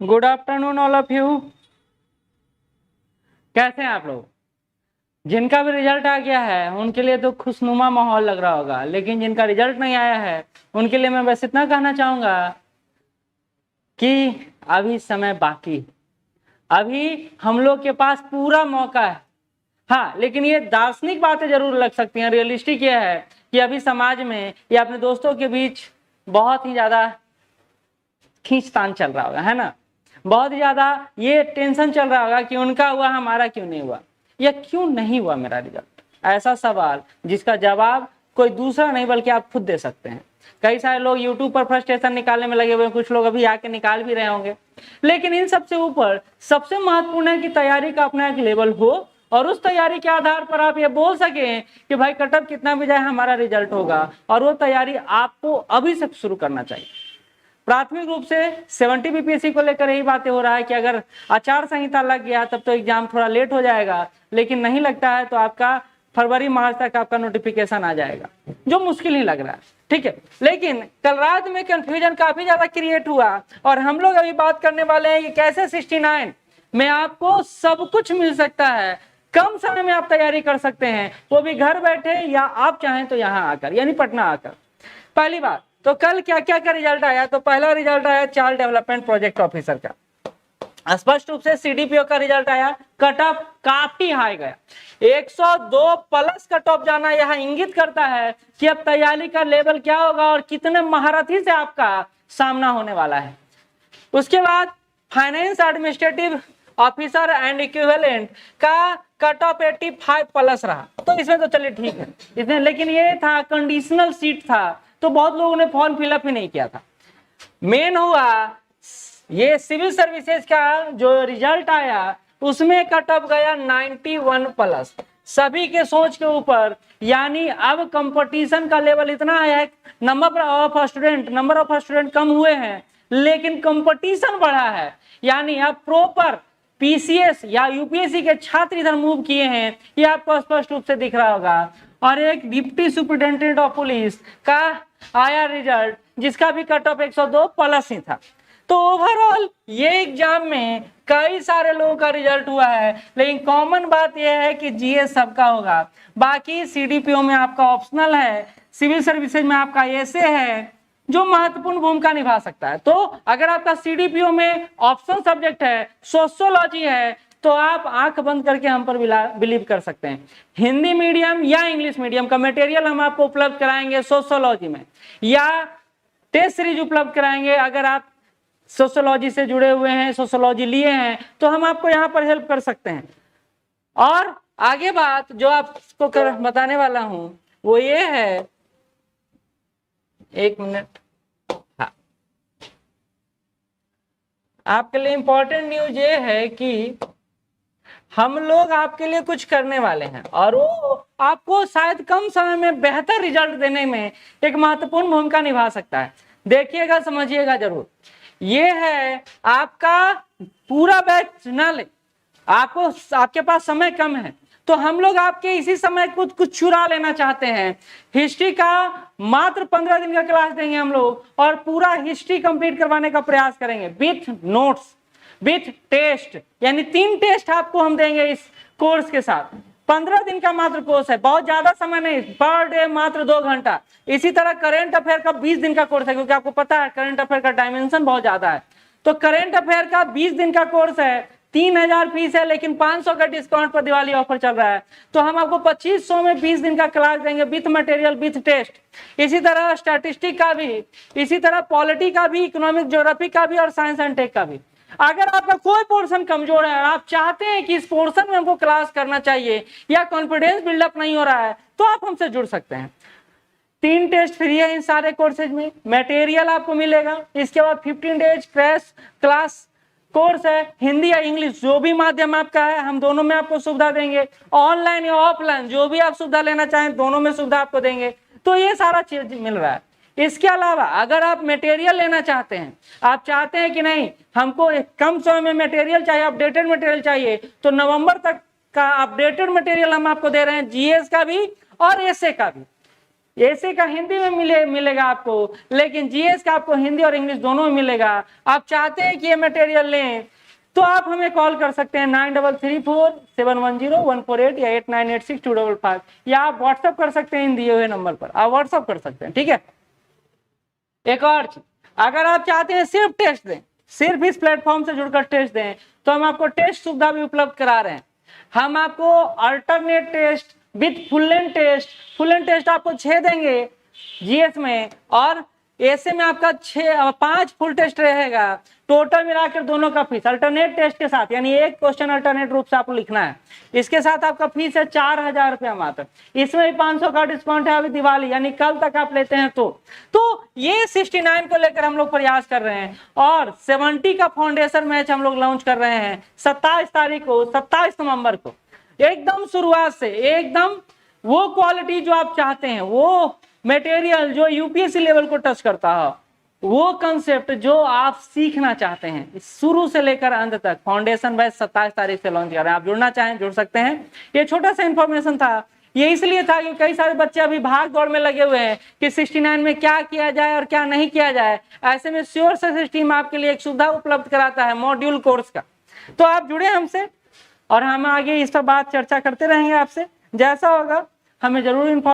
Good afternoon all of you. कैसे हैं आप लोग? जिनका भी रिजल्ट आ गया है उनके लिए तो खुशनुमा माहौल लग रहा होगा, लेकिन जिनका रिजल्ट नहीं आया है उनके लिए मैं बस इतना कहना चाहूंगा कि अभी समय बाकी, अभी हम लोग के पास पूरा मौका है। हाँ, लेकिन ये दार्शनिक बातें जरूर लग सकती हैं, रियलिस्टिक ये है कि अभी समाज में या अपने दोस्तों के बीच बहुत ही ज्यादा खींचतान चल रहा होगा, है ना। बहुत ही ज्यादा ये टेंशन चल रहा होगा कि उनका हुआ हमारा क्यों नहीं हुआ, या क्यों नहीं हुआ मेरा रिजल्ट। ऐसा सवाल जिसका जवाब कोई दूसरा नहीं बल्कि आप खुद दे सकते हैं। कई सारे लोग यूट्यूब पर फ्रस्ट्रेशन निकालने में लगे हुए हैं, कुछ लोग अभी आके निकाल भी रहे होंगे। लेकिन इन सबसे ऊपर सबसे महत्वपूर्ण है कि तैयारी का अपना एक लेवल हो, और उस तैयारी के आधार पर आप ये बोल सकें कि भाई कटअप कितना भी जाए हमारा रिजल्ट होगा, और वो तैयारी आपको अभी से शुरू करना चाहिए। प्राथमिक रूप से 70 बीपीएससी को लेकर यही बातें हो रहा है कि अगर आचार संहिता लग गया तब तो एग्जाम थोड़ा लेट हो जाएगा, लेकिन नहीं लगता है तो आपका फरवरी मार्च तक आपका नोटिफिकेशन आ जाएगा, जो मुश्किल ही लग रहा है। ठीक है, लेकिन कल रात में कंफ्यूजन काफी ज्यादा क्रिएट हुआ, और हम लोग अभी बात करने वाले हैं कि कैसे 69 में आपको सब कुछ मिल सकता है, कम समय में आप तैयारी कर सकते हैं, वो भी घर बैठे या आप चाहें तो यहाँ आकर, यानी पटना आकर। पहली बात तो कल क्या क्या का रिजल्ट आया, तो पहला रिजल्ट आया चाइल्ड डेवलपमेंट प्रोजेक्ट ऑफिसर का। स्पष्ट रूप से सीडीपीओ का रिजल्ट आया, कट ऑफ काफी हाई गया, 102 प्लस कट ऑफ जाना यह इंगित करता है कि अब तैयारी का लेवल क्या होगा और कितने महारथी से आपका सामना होने वाला है। उसके बाद finance administrative officer and equivalent का कट ऑफ 85 प्लस रहा, तो इसमें तो चलिए ठीक है इसमें, लेकिन ये था कंडीशनल सीट था तो बहुत लोगों ने फॉर्म फिलअप ही नहीं किया था। मेन हुआ ये सिविल सर्विसेज का जो रिजल्ट आया उसमें कट ऑफ गया 91 प्लस, सभी के सोच के ऊपर। यानी अब कंपटीशन का लेवल इतना है, नंबर ऑफ स्टूडेंट कम हुए हैं लेकिन कंपटीशन बढ़ा है। यानी अब प्रॉपर पीसीएस या यूपीएससी के छात्र इधर मूव किए हैं, ये आपको स्पष्ट रूप से दिख रहा होगा। और एक डिप्टी सुपरिटेंडेंट ऑफ पुलिस का आया रिजल्ट जिसका भी कट ऑफ 102 प्लस ही था। तो ओवरऑल ये एग्जाम में कई सारे लोगों का रिजल्ट हुआ है, लेकिन कॉमन बात यह है कि जीएस सबका होगा, बाकी सीडीपीओ में आपका ऑप्शनल है, सिविल सर्विसेज में आपका ऐसे है जो महत्वपूर्ण भूमिका निभा सकता है। तो अगर आपका सीडीपीओ में ऑप्शन सब्जेक्ट है, सोशियोलॉजी है, तो आप आंख बंद करके हम पर बिलीव कर सकते हैं। हिंदी मीडियम या इंग्लिश मीडियम का मटेरियल हम आपको उपलब्ध कराएंगे सोशियोलॉजी में, या टेस्ट सीरीज उपलब्ध कराएंगे। अगर आप सोशियोलॉजी से जुड़े हुए हैं, सोशियोलॉजी लिए हैं, तो हम आपको यहाँ पर हेल्प कर सकते हैं। और आगे बात जो आपको बताने वाला हूं वो ये है, एक मिनट, हाँ, आपके लिए इंपॉर्टेंट न्यूज ये है कि हम लोग आपके लिए कुछ करने वाले हैं, और वो आपको शायद कम समय में बेहतर रिजल्ट देने में एक महत्वपूर्ण भूमिका निभा सकता है। देखिएगा, समझिएगा जरूर। ये है आपका पूरा बैच न ले, आपको आपके पास समय कम है तो हम लोग आपके इसी समय कुछ चुरा लेना चाहते हैं। हिस्ट्री का मात्र 15 दिन का क्लास देंगे हम लोग, और पूरा हिस्ट्री कंप्लीट करवाने का प्रयास करेंगे विथ नोट्स विथ टेस्ट, यानी 3 टेस्ट आपको हम देंगे इस कोर्स के साथ। 15 दिन का मात्र कोर्स है, बहुत ज्यादा समय नहीं, पर डे मात्र 2 घंटा। इसी तरह करेंट अफेयर का 20 दिन का कोर्स है, क्योंकि आपको पता है करेंट अफेयर का डायमेंशन बहुत ज्यादा है। तो करेंट अफेयर का 20 दिन का कोर्स है, 3000 फीस है, लेकिन 500 का डिस्काउंट पर दिवाली ऑफर चल रहा है, तो हम आपको 2500 में 20 दिन का क्लास देंगे विथ मटेरियल विथ टेस्ट। इसी तरह स्टैटिस्टिक का भी, इसी तरह पॉलिटी का भी, इकोनॉमिक ज्योग्राफी का भी, और साइंस एंड टेक का भी। अगर आपका कोई पोर्शन कमजोर है और आप चाहते हैं कि इस पोर्शन में हमको क्लास करना चाहिए, या कॉन्फिडेंस बिल्डअप नहीं हो रहा है, तो आप हमसे जुड़ सकते हैं। 3 टेस्ट फ्री है इन सारे कोर्सेज में, मटेरियल आपको मिलेगा। इसके बाद 15 डेज क्रैश क्लास कोर्स है, हिंदी या इंग्लिश जो भी माध्यम आपका है, हम दोनों में आपको सुविधा देंगे। ऑनलाइन या ऑफलाइन जो भी आप सुविधा लेना चाहें, दोनों में सुविधा आपको देंगे। तो ये सारा चीज मिल रहा है। इसके अलावा अगर आप मटेरियल लेना चाहते हैं, आप चाहते हैं कि नहीं हमको कम समय में मटेरियल चाहिए, अपडेटेड मटेरियल चाहिए, तो नवंबर तक का अपडेटेड मटेरियल हम आपको दे रहे हैं, जीएस का भी और एसए का भी। एसए का हिंदी में मिलेगा आपको, लेकिन जीएस का आपको हिंदी और इंग्लिश दोनों में मिलेगा। आप चाहते हैं कि ये मटेरियल लें तो आप हमें कॉल कर सकते हैं 9334710148 या 89862555, या आप व्हाट्सअप कर सकते हैं इन दिए हुए नंबर पर, आप व्हाट्सअप कर सकते हैं। ठीक है। एक और चीज, अगर आप चाहते हैं सिर्फ टेस्ट दें, सिर्फ इस प्लेटफॉर्म से जुड़कर टेस्ट दें, तो हम आपको टेस्ट सुविधा भी उपलब्ध करा रहे हैं। हम आपको alternate test with full length test आपको 6 देंगे जीएस में, और एसए में आपका 5 फुल टेस्ट रहेगा। टोटल मिलाकर दोनों का फीस अल्टरनेट टेस्ट के साथ, यानी एक क्वेश्चन अल्टरनेट रूप से आपको लिखना है, इसके साथ आपका फीस है 4000 रुपया मात्र। इसमें भी 500 का डिस्काउंट है अभी दिवाली, यानी कल तक आप लेते हैं तो ये 69 को लेकर हम लोग प्रयास कर रहे हैं। और 70 का फाउंडेशन मैच हम लोग लॉन्च कर रहे हैं 27 तारीख को, 27 नवंबर को। एकदम शुरुआत से एकदम वो क्वालिटी जो आप चाहते हैं, वो मटेरियल जो यूपीएससी लेवल को टच करता है, वो कंसेप्ट जो आप सीखना चाहते हैं, शुरू से लेकर अंत तक फाउंडेशन बैच 27 तारीख से लॉन्च कर रहे हैं। आप जुड़ना चाहें जुड़ सकते हैं। ये छोटा सा इंफॉर्मेशन था, ये इसलिए था कि कई सारे बच्चे अभी भाग दौड़ में लगे हुए हैं कि 69 में क्या किया जाए और क्या नहीं किया जाए। ऐसे में श्योर सक्सेस टीम आपके लिए एक सुविधा उपलब्ध कराता है मॉड्यूल कोर्स का। तो आप जुड़े हमसे और हम आगे इस पर बात चर्चा करते रहेंगे आपसे। जैसा होगा हमें जरूर